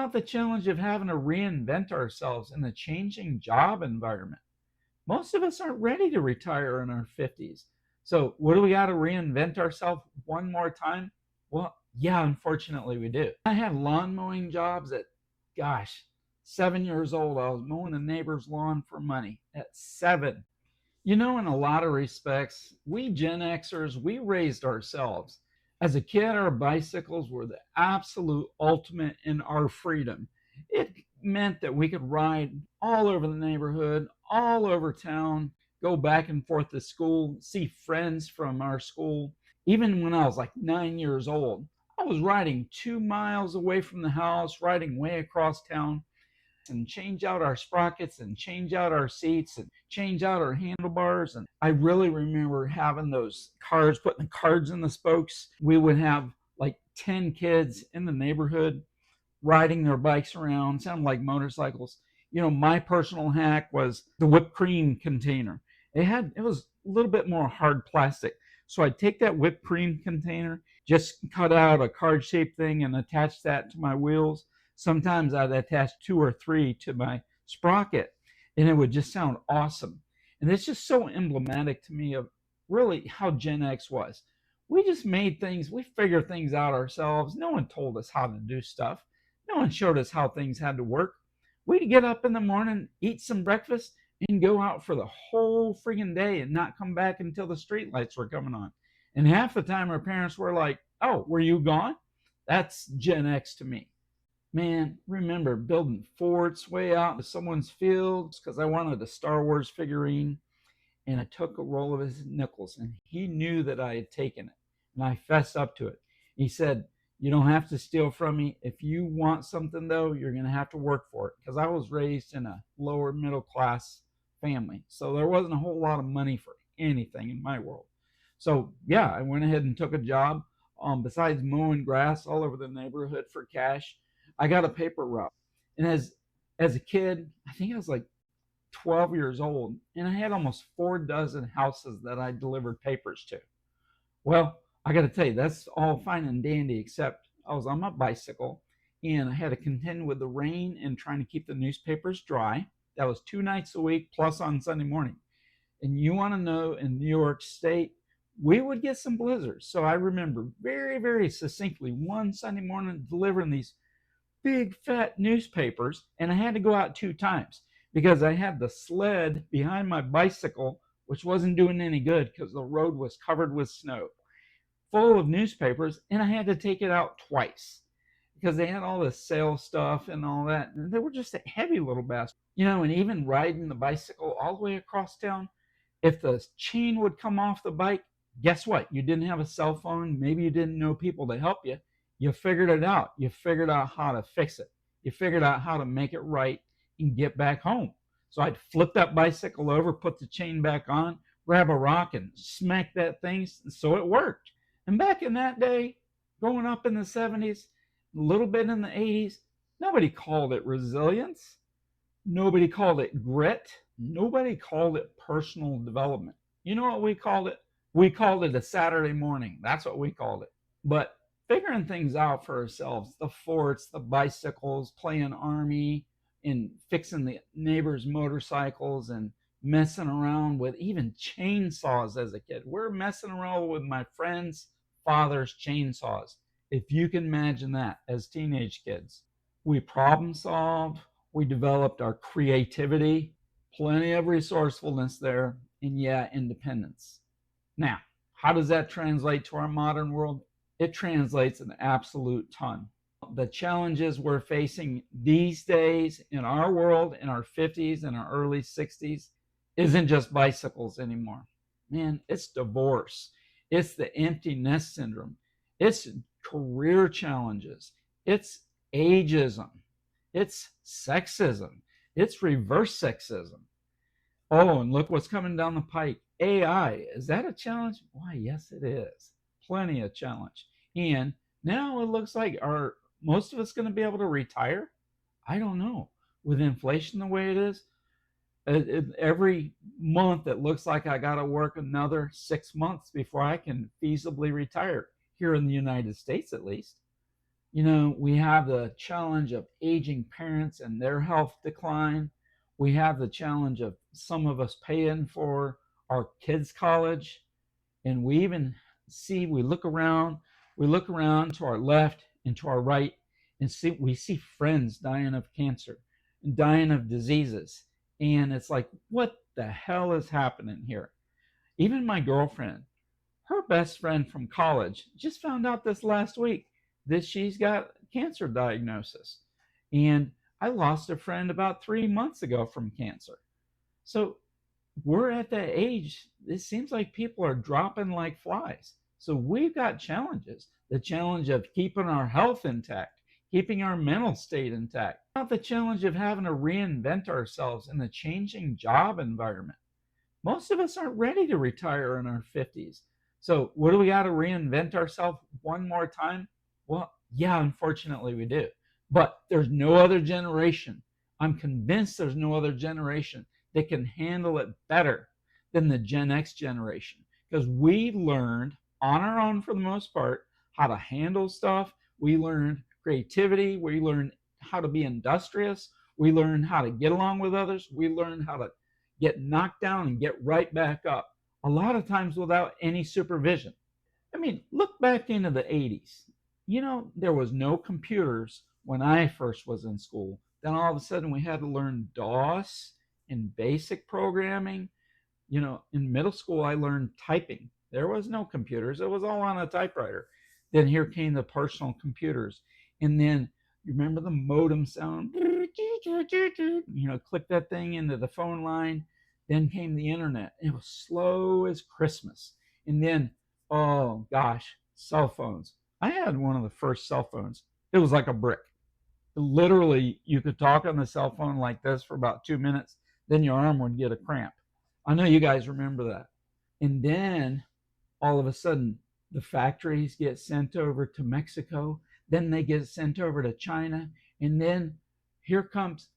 About the challenge of having to reinvent ourselves in a changing job environment. Most of us aren't ready to retire in our 50s. So, what do we got to reinvent ourselves one more time? Well, yeah, unfortunately, we do. I had lawn mowing jobs at, gosh, 7 years old. I was mowing a neighbor's lawn for money at 7. In a lot of respects, we Gen Xers, we raised ourselves. As a kid, our bicycles were the absolute ultimate in our freedom. It meant that we could ride all over the neighborhood, all over town, go back and forth to school, see friends from our school. Even when I was like 9 years old, I was riding 2 miles away from the house, riding way across town, and change out our sprockets and change out our seats and change out our handlebars. And I really remember having those cards, putting the cards in the spokes. We would have like 10 kids in the neighborhood riding their bikes around, sounded like motorcycles. My personal hack was the whipped cream container. It was a little bit more hard plastic. So I'd take that whipped cream container, just cut out a card shaped thing and attach that to my wheels. Sometimes I'd attach 2 or 3 to my sprocket, and it would just sound awesome. And it's just so emblematic to me of really how Gen X was. We just made things, we figured things out ourselves. No one told us how to do stuff. No one showed us how things had to work. We'd get up in the morning, eat some breakfast, and go out for the whole friggin' day and not come back until the street lights were coming on. And half the time our parents were like, "Oh, were you gone?" That's Gen X to me. Man, remember building forts way out in someone's fields because I wanted a Star Wars figurine, and I took a roll of his nickels, and he knew that I had taken it, and I fessed up to it. He said, "You don't have to steal from me. If you want something, though, you're going to have to work for it," because I was raised in a lower middle class family, so there wasn't a whole lot of money for anything in my world. So yeah, I went ahead and took a job. Besides mowing grass all over the neighborhood for cash, I got a paper route. And as a kid, I think I was like 12 years old, and I had almost 4 dozen houses that I delivered papers to. Well, I got to tell you, that's all fine and dandy, except I was on my bicycle and I had to contend with the rain and trying to keep the newspapers dry. That was 2 nights a week plus on Sunday morning. And you want to know, in New York State, we would get some blizzards. So I remember very, very succinctly one Sunday morning delivering these big fat newspapers, and I had to go out 2 times because I had the sled behind my bicycle, which wasn't doing any good because the road was covered with snow, full of newspapers, and I had to take it out twice because they had all this sale stuff and all that, and they were just a heavy little bastard. And even riding the bicycle all the way across town, if the chain would come off the bike, guess what? You didn't have a cell phone. Maybe you didn't know people to help you. You figured it out. You figured out how to fix it. You figured out how to make it right and get back home. So I'd flip that bicycle over, put the chain back on, grab a rock and smack that thing. So it worked. And back in that day, growing up in the 70s, a little bit in the 80s, nobody called it resilience. Nobody called it grit. Nobody called it personal development. You know what we called it? We called it a Saturday morning. That's what we called it. But figuring things out for ourselves, the forts, the bicycles, playing army, and fixing the neighbors' motorcycles, and messing around with even chainsaws as a kid. We're messing around with my friend's father's chainsaws. If you can imagine that as teenage kids. We problem solved, we developed our creativity, plenty of resourcefulness there, and yeah, independence. Now, how does that translate to our modern world? It translates an absolute ton. The challenges we're facing these days in our world, in our 50s and our early 60s, isn't just bicycles anymore. Man, it's divorce. It's the empty nest syndrome. It's career challenges. It's ageism. It's sexism. It's reverse sexism. Oh, and look what's coming down the pike. AI. Is that a challenge? Why, yes, it is. Plenty of challenge. And now it looks like, are most of us going to be able to retire? I don't know. With inflation the way it is, every month it looks like I got to work another 6 months before I can feasibly retire here in the United States, at least. We have the challenge of aging parents and their health decline. We have the challenge of some of us paying for our kids' college. And we even we look around to our left and to our right and we see friends dying of cancer and dying of diseases. And it's like, what the hell is happening here? Even my girlfriend, her best friend from college, just found out this last week that she's got cancer diagnosis. And I lost a friend about 3 months ago from cancer. So we're at that age, it seems like people are dropping like flies. So we've got challenges. The challenge of keeping our health intact, keeping our mental state intact, not the challenge of having to reinvent ourselves in the changing job environment. Most of us aren't ready to retire in our 50s. So, what do we got to reinvent ourselves one more time? Well, yeah, unfortunately, we do. But there's no other generation. I'm convinced there's no other generation that can handle it better than the Gen X generation because we learned on our own for the most part how to handle stuff. We learned creativity. We learned how to be industrious. We learned how to get along with others. We learned how to get knocked down and get right back up, a lot of times without any supervision. I mean, look back into the 80s. There was no computers when I first was in school. Then all of a sudden we had to learn DOS and basic programming. In middle school, I learned typing. There was no computers, it was all on a typewriter. Then here came the personal computers. And then you remember the modem sound? Click that thing into the phone line. Then came the internet. It was slow as Christmas. And then, oh gosh, cell phones. I had one of the first cell phones. It was like a brick. Literally, you could talk on the cell phone like this for about 2 minutes, then your arm would get a cramp. I know you guys remember that. And then all of a sudden, the factories get sent over to Mexico, then they get sent over to China, and then here comes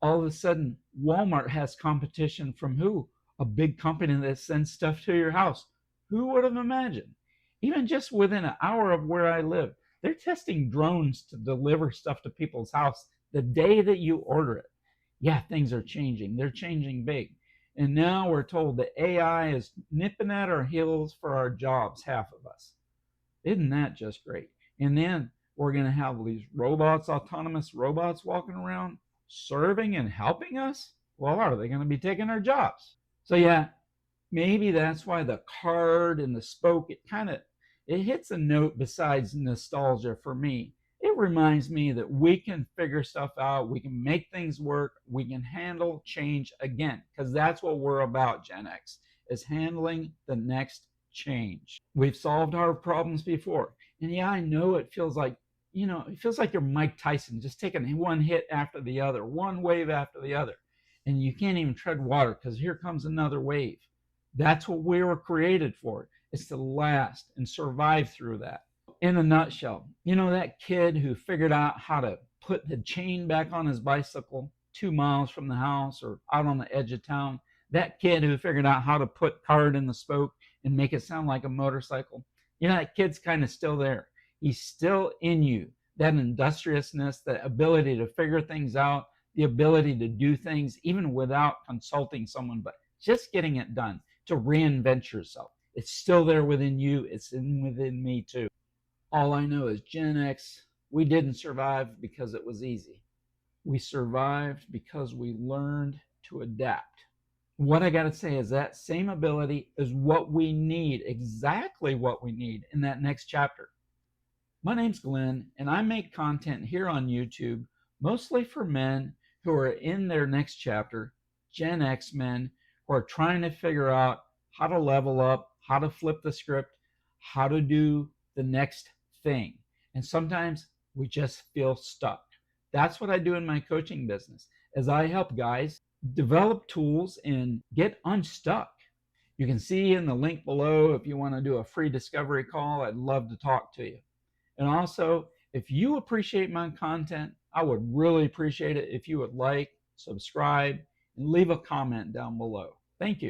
all of a sudden Walmart has competition from who? A big company that sends stuff to your house. Who would have imagined? Even just within an hour of where I live, they're testing drones to deliver stuff to people's house the day that you order it. Yeah, things are changing. They're changing big. And now we're told that AI is nipping at our heels for our jobs, half of us. Isn't that just great? And then we're going to have these robots, autonomous robots walking around serving and helping us. Well, are they going to be taking our jobs? So yeah, maybe that's why the card and the spoke, it hits a note besides nostalgia for me. It reminds me that we can figure stuff out, we can make things work, we can handle change again, because that's what we're about, Gen X, is handling the next change. We've solved our problems before. And yeah, I know it feels like you're Mike Tyson, just taking one hit after the other, one wave after the other. And you can't even tread water because here comes another wave. That's what we were created for. It's to last and survive through that. In a nutshell, that kid who figured out how to put the chain back on his bicycle 2 miles from the house or out on the edge of town, that kid who figured out how to put card in the spoke and make it sound like a motorcycle, that kid's kind of still there. He's still in you. That industriousness, the ability to figure things out, the ability to do things even without consulting someone, but just getting it done, to reinvent yourself. It's still there within you. It's within me too. All I know is Gen X, we didn't survive because it was easy. We survived because we learned to adapt. What I got to say is that same ability is what we need, exactly what we need in that next chapter. My name's Glenn, and I make content here on YouTube mostly for men who are in their next chapter, Gen X men who are trying to figure out how to level up, how to flip the script, how to do the next thing. And sometimes we just feel stuck. That's what I do in my coaching business, as I help guys develop tools and get unstuck. You can see in the link below if you want to do a free discovery call. I'd love to talk to you. And also, if you appreciate my content, I would really appreciate it if you would like, subscribe, and leave a comment down below. Thank you.